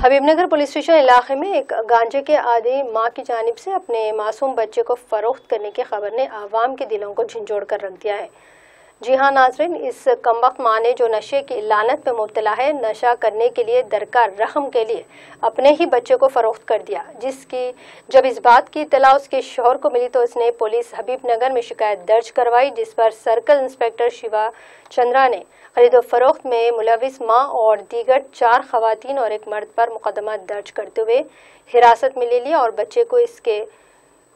Habibnagar police station इलाके में एक गांजे के आदी मां की जानिब से अपने मासूम बच्चे को फरोख्त करने की खबर ने आवाम के दिलों को झंझोड़ कर रख दिया है। जी हां नाज़रीन, इस कमबख्त मां ने जो नशे की लानत में मुब्तला है, नशा करने के लिए दरकार रकम के लिए अपने ही बच्चे को फरोख्त कर दिया। जब इस बात की इत्तला उसके शौहर को मिली तो उसने पुलिस हबीबनगर में शिकायत दर्ज करवाई, जिस पर सर्कल इंस्पेक्टर शिवा चंद्रा ने खरीदो फरोख्त में मुलविस मां और दीगर 4 खवातीन और एक मर्द पर मुकदमा दर्ज करते हुए हिरासत में ले लिया और बच्चे को इसके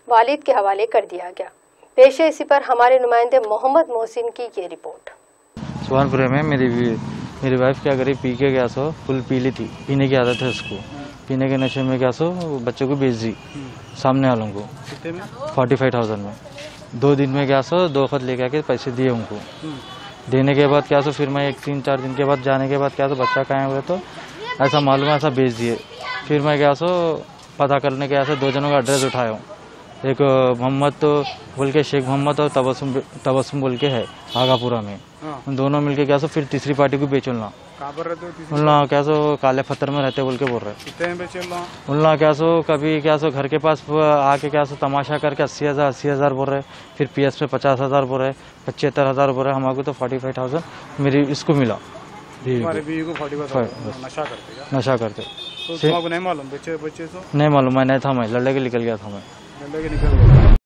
वालिद के हवाले कर दिया गया। पेश है इसी पर हमारे नुमाइंदे मोहम्मद मोहसिन की ये रिपोर्ट। सुहानपुरे में मेरी वाइफ क्या करी, पी के गया सो फुल पी ली थी, पीने की आदत है उसको, पीने के नशे में क्या सो बच्चों को बेच दी सामने वालों को 45,000 में। 2 दिन में क्या सो 2 खत लेके आके पैसे दिए उनको। देने के बाद क्या सो फिर मैं 3-4 दिन के बाद जाने के बाद क्या सो बच्चा कहाँ हुआ तो ऐसा मालूम है, ऐसा बेच दिए। फिर मैं क्या सो पता करने के ऐसे 2 जनों का एड्रेस उठाया हूँ। एक मोहम्मद तो बोल के, शेख मोहम्मद और तबस्सुम बोल के है आगापुरा में। उन दोनों मिलके क्या सो फिर तीसरी पार्टी को बेचना क्या सो काले पत्थर में रहते बोल के बोल रहे उल्ला क्या सो कभी क्या सो घर के पास आके क्या सो तमाशा करके 80,000 बोल रहे, फिर PS पे 50,000 बोल रहे, 75,000 बोल रहे। हमारे तो 45,000 मेरी इसको मिला। नशा करते तो नहीं मालूम बच्चे नहीं मालूम, मैं नहीं था, मैं लड़ने के निकल गया था मैं।